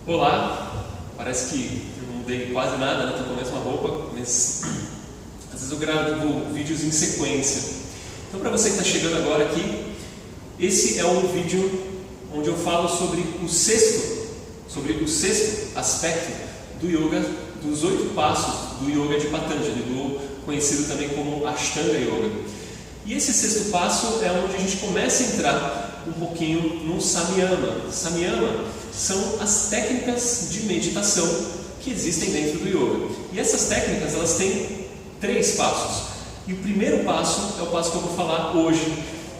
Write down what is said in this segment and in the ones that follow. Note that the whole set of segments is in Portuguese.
Olá, parece que eu não mudei quase nada, né? Estou com a mesma roupa, mas às vezes eu gravo vídeos em sequência. Então, para você que está chegando agora aqui, esse é um vídeo onde eu falo sobre o sexto aspecto do yoga, dos 8 passos do yoga de Patanjali, conhecido também como Ashtanga Yoga. E esse sexto passo é onde a gente começa a entrar um pouquinho no Samyama. Samyama são as técnicas de meditação que existem dentro do yoga. E essas técnicas, elas têm 3 passos. E o primeiro passo é o passo que eu vou falar hoje,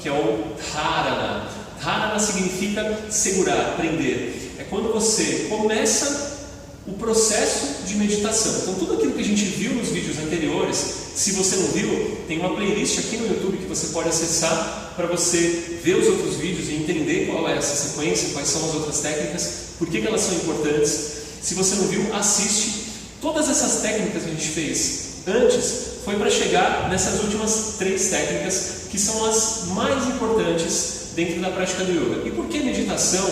que é o Dharana. Dharana significa segurar, prender. É quando você começa o processo de meditação. Então, tudo aquilo que a gente viu nos vídeos anteriores, se você não viu, tem uma playlist aqui no YouTube que você pode acessar para você ver os outros vídeos e entender qual é essa sequência, quais são as outras técnicas, por que elas são importantes. Se você não viu, assiste. Todas essas técnicas que a gente fez antes foi para chegar nessas últimas 3 técnicas que são as mais importantes dentro da prática do yoga. E por que meditação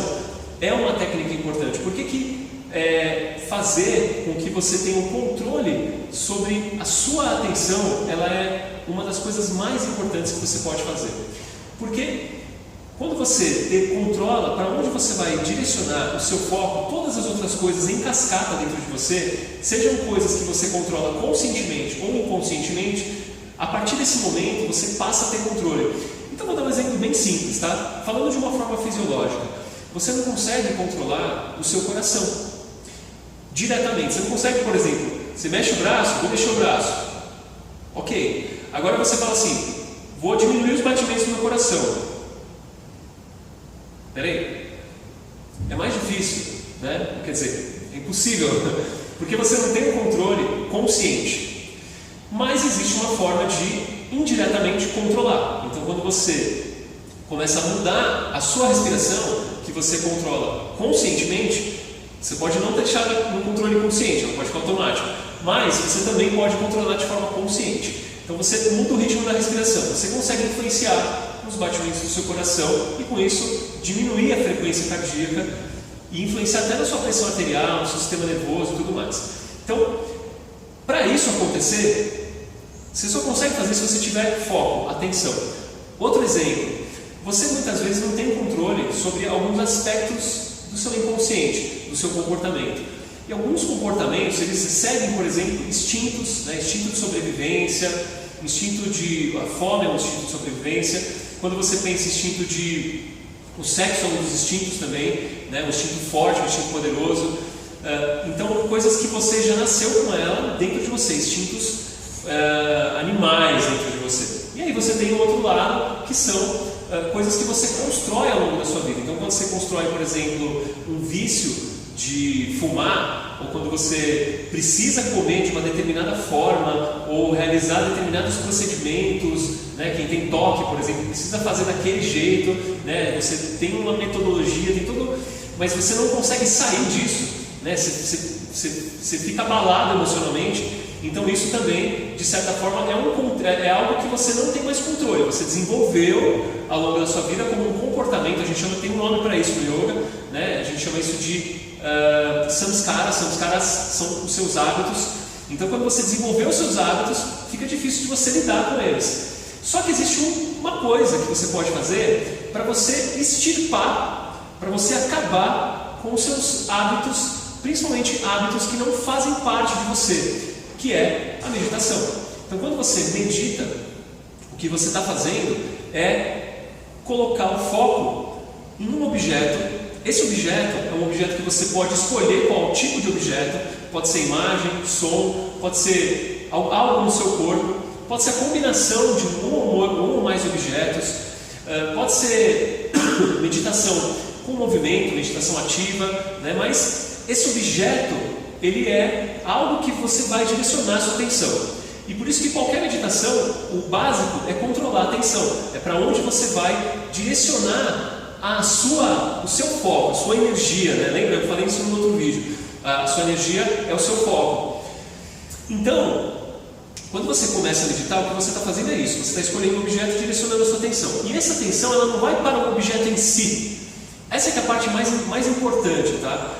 é uma técnica importante? Por que fazer com que você tenha um controle sobre a sua atenção, ela é uma das coisas mais importantes que você pode fazer. Porque quando você controla para onde você vai direcionar o seu foco, todas as outras coisas em cascata dentro de você, sejam coisas que você controla conscientemente ou inconscientemente, a partir desse momento você passa a ter controle. Então vou dar um exemplo bem simples, tá? Falando de uma forma fisiológica, você não consegue controlar o seu coração diretamente. Você não consegue, por exemplo, você mexe o braço, vou mexer o braço. Ok. Agora você fala assim, vou diminuir os batimentos do meu coração. Peraí. É mais difícil, né? Quer dizer, é impossível, porque você não tem um controle consciente. Mas existe uma forma de indiretamente controlar. Então, quando você começa a mudar a sua respiração, que você controla conscientemente, você pode não deixar no controle consciente, ela pode ficar automática, mas você também pode controlar de forma consciente. Então você muda o ritmo da respiração, você consegue influenciar os batimentos do seu coração e com isso diminuir a frequência cardíaca e influenciar até na sua pressão arterial, no seu sistema nervoso e tudo mais. Então, para isso acontecer, você só consegue fazer se você tiver foco, atenção. Segundo exemplo, você muitas vezes não tem controle sobre alguns aspectos do seu inconsciente, do seu comportamento. E alguns comportamentos, eles seguem, por exemplo, instintos, né? Instinto de sobrevivência, instinto de... A fome é um instinto de sobrevivência. Quando você pensa em instinto de... O sexo é um dos instintos também, né? Um instinto forte, um instinto poderoso. Então, coisas que você já nasceu com ela dentro de você, instintos animais dentro de você. E aí você tem o outro lado, que são coisas que você constrói ao longo da sua vida. Então, quando você constrói, por exemplo, um vício de fumar, ou quando você precisa comer de uma determinada forma, ou realizar determinados procedimentos, né? Quem tem toque, por exemplo, precisa fazer daquele jeito, né? Você tem uma metodologia, tem tudo, mas você não consegue sair disso, né? Você fica abalado emocionalmente. Então isso também, de certa forma, é algo que você não tem mais controle. Você desenvolveu ao longo da sua vida como um comportamento. A gente tem um nome para isso no yoga, né? A gente chama isso de samskaras. Samskaras são os seus hábitos. Então, quando você desenvolveu os seus hábitos, fica difícil de você lidar com eles. Só que existe uma coisa que você pode fazer para você extirpar, para você acabar com os seus hábitos, principalmente hábitos que não fazem parte de você, que é a meditação. Então, quando você medita, o que você está fazendo é colocar o foco em um objeto. Esse objeto é um objeto que você pode escolher qual tipo de objeto. Pode ser imagem, som, pode ser algo no seu corpo, pode ser a combinação de um ou mais objetos, pode ser meditação com movimento, meditação ativa, né? Mas esse objeto, ele é algo que você vai direcionar a sua atenção. E por isso que qualquer meditação, o básico é controlar a atenção. É para onde você vai direcionar o seu foco, a sua energia, né? Lembra? Eu falei isso no outro vídeo. A sua energia é o seu foco. Então, quando você começa a meditar, o que você está fazendo é isso. Você está escolhendo um objeto e direcionando a sua atenção. E essa atenção, ela não vai para o objeto em si. Essa é que é a parte mais importante, tá?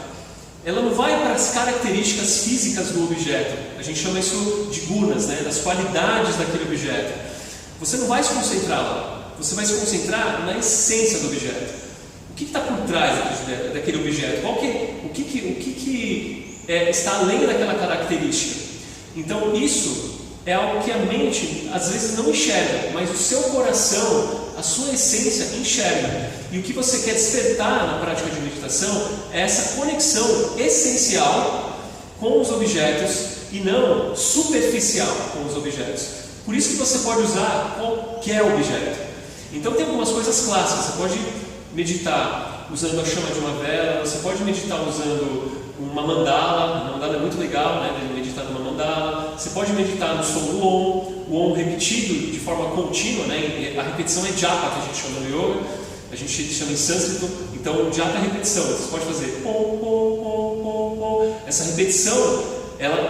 ela não vai para as características físicas do objeto. A gente chama isso de gunas, né? Das qualidades daquele objeto. Você não vai se concentrar lá. Você vai se concentrar na essência do objeto. O que está por trás daquele objeto? O que está além daquela característica? Então isso é algo que a mente às vezes não enxerga, mas o seu coração, a sua essência enxerga. E o que você quer despertar na prática de meditação é essa conexão essencial com os objetos e não superficial com os objetos. Por isso que você pode usar qualquer objeto. Então tem algumas coisas clássicas. Você pode meditar usando a chama de uma vela, você pode meditar usando uma mandala. A mandala é muito legal, né? Meditar numa mandala. Você pode meditar no som do o Om repetido de forma contínua, né? A repetição é japa, que a gente chama no yoga, a gente chama em sânscrito. Então japa é repetição. Você pode fazer om, om, om, om, om. Essa repetição,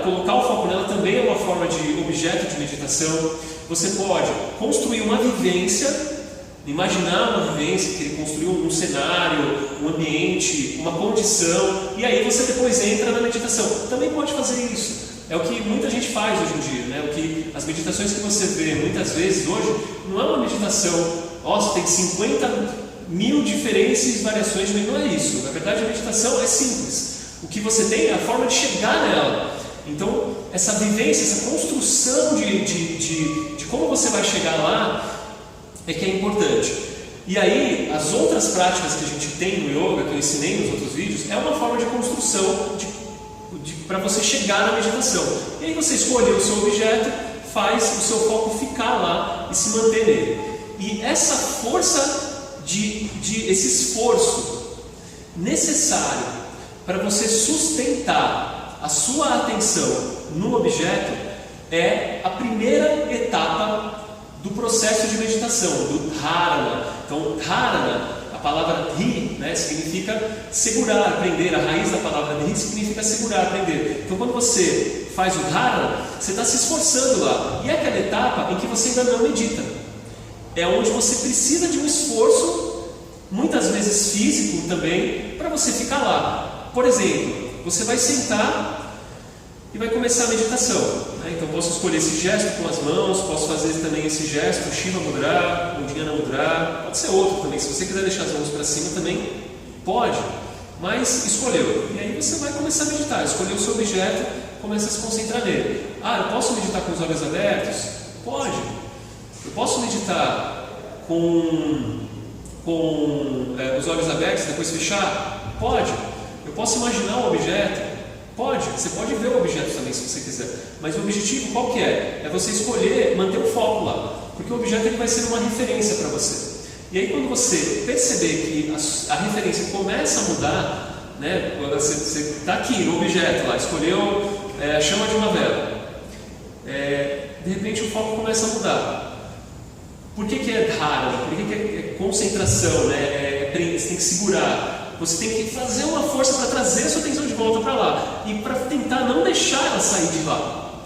colocar o foco nela também é uma forma de objeto de meditação. Você pode construir uma vivência, imaginar uma vivência, que ele construiu um cenário, um ambiente, uma condição, e aí você depois entra na meditação. Também pode fazer isso. É o que muita gente faz hoje em dia, né? O que as meditações que você vê muitas vezes hoje não é uma meditação, nossa, tem 50.000 diferentes variações, mas não é isso. Na verdade, a meditação é simples. O que você tem é a forma de chegar nela. Então, essa vivência, essa construção de como você vai chegar lá é que é importante. E aí, as outras práticas que a gente tem no yoga, que eu ensinei nos outros vídeos, é uma forma de construção para você chegar na meditação. E aí você escolhe o seu objeto, faz o seu foco ficar lá e se manter nele. E essa força, esse esforço necessário para você sustentar a sua atenção no objeto é a primeira etapa do processo de meditação, do dharana. Então, dharana, a palavra dhi, né, significa segurar, prender. A raiz da palavra dhi significa segurar, prender. Então, quando você faz o dharana, você está se esforçando lá. E é aquela etapa em que você ainda não medita. É onde você precisa de um esforço, muitas vezes físico também, para você ficar lá. Por exemplo, você vai sentar e vai começar a meditação, né? Então posso escolher esse gesto com as mãos, posso fazer também esse gesto, Shiva Mudra, Uddiyana Mudra, pode ser outro também. Se você quiser deixar as mãos para cima também pode, mas escolheu. E aí você vai começar a meditar, escolheu o seu objeto, começa a se concentrar nele. Eu posso meditar com os olhos abertos? Pode. Eu posso meditar com os olhos abertos e depois fechar? Pode. Eu posso imaginar o objeto? Pode, você pode ver o objeto também se você quiser, mas o objetivo qual que é? É você escolher manter o foco lá, porque o objeto ele vai ser uma referência para você. E aí quando você perceber que a referência começa a mudar, né, você está aqui no objeto lá, escolheu a chama de uma vela, de repente o foco começa a mudar. Por que é dharana? Por que é concentração? Né? Você tem que segurar. Você tem que fazer uma força para trazer a sua atenção de volta para lá e para tentar não deixar ela sair de lá.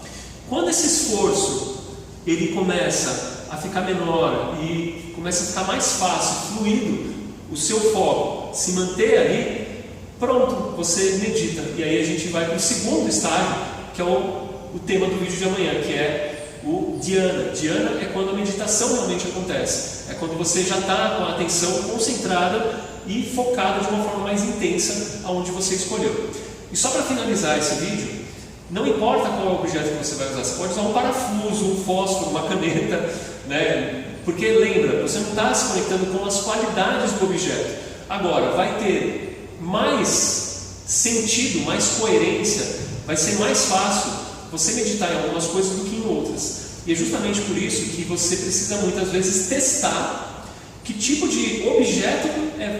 Quando esse esforço ele começa a ficar menor e começa a ficar mais fácil, fluido, o seu foco se manter ali, pronto, você medita. E aí a gente vai para o segundo estágio, que é o tema do vídeo de amanhã, que é o dhyana. Dhyana é quando a meditação realmente acontece. É quando você já está com a atenção concentrada e focada de uma forma mais intensa aonde você escolheu. E só para finalizar esse vídeo, não importa qual é o objeto que você vai usar, você pode usar um parafuso, um fósforo, uma caneta, né? Porque lembra, você não está se conectando com as qualidades do objeto. Agora, vai ter mais sentido, mais coerência, vai ser mais fácil você meditar em algumas coisas do que em outras. E é justamente por isso que você precisa muitas vezes testar que tipo de objeto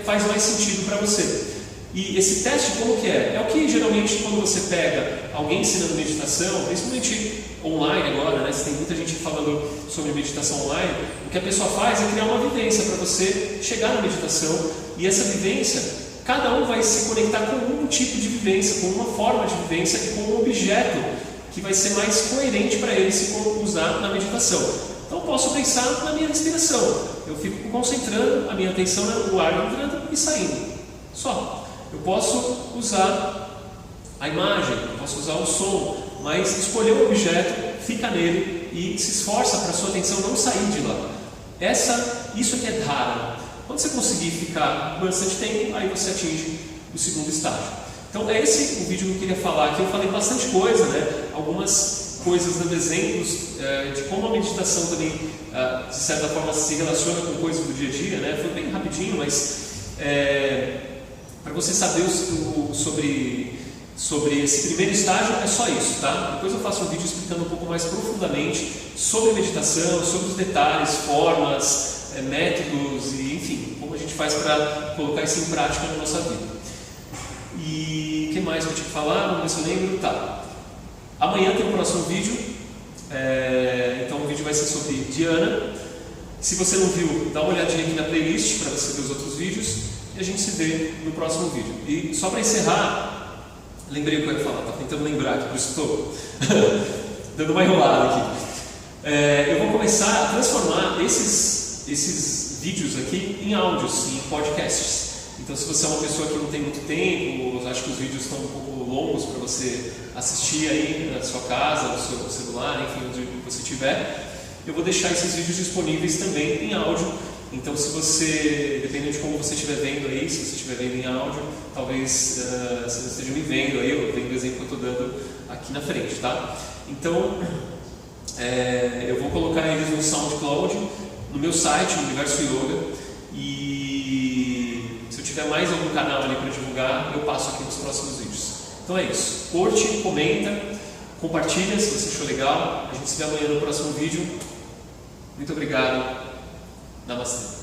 faz mais sentido para você. E esse teste como que é? É o que geralmente quando você pega alguém ensinando meditação, principalmente online agora, né? Tem muita gente falando sobre meditação online, o que a pessoa faz é criar uma vivência para você chegar na meditação, e essa vivência, cada um vai se conectar com um tipo de vivência, com uma forma de vivência e com um objeto que vai ser mais coerente para ele se usar na meditação. Então eu posso pensar na minha respiração, eu fico concentrando a minha atenção no ar entrando e saindo, só. Eu posso usar a imagem, eu posso usar o som, mas escolher um objeto, fica nele e se esforça para a sua atenção não sair de lá. Isso aqui é dhara. Quando você conseguir ficar bastante tempo, aí você atinge o segundo estágio. Então é esse o vídeo que eu queria falar aqui. Eu falei bastante coisa, né? Algumas coisas, dando exemplos de como a meditação também, de certa forma, se relaciona com coisas do dia a dia, né? Foi bem rapidinho, mas para você saber sobre esse primeiro estágio é só isso, tá? Depois eu faço um vídeo explicando um pouco mais profundamente sobre meditação, sobre os detalhes, formas, métodos e enfim, como a gente faz para colocar isso em prática na nossa vida. E o que mais que eu tinha que falar? Vamos ver se eu lembro. Tá. Amanhã tem o próximo vídeo, então o vídeo vai ser sobre Dhyana. Se você não viu, dá uma olhadinha aqui na playlist para você ver os outros vídeos e a gente se vê no próximo vídeo. E só para encerrar, lembrei o que eu ia falar, tá tentando lembrar aqui, por isso estou dando uma enrolada aqui. Eu vou começar a transformar esses vídeos aqui em áudios, em podcasts. Então, se você é uma pessoa que não tem muito tempo, ou acha que os vídeos estão um pouco longos para você assistir aí na sua casa, no seu celular, enfim, onde você estiver, eu vou deixar esses vídeos disponíveis também em áudio. Então, se você, dependendo de como você estiver vendo aí, se você estiver vendo em áudio, talvez você esteja me vendo aí, ou vendo o exemplo que eu estou dando aqui na frente, tá? Então, eu vou colocar eles no SoundCloud, no meu site, no Universo Yoga, e se eu tiver mais algum canal ali para divulgar, eu passo aqui nos próximos vídeos. Então é isso. Curte, comenta, compartilha se você achou legal. A gente se vê amanhã no próximo vídeo. Muito obrigado. Namastê.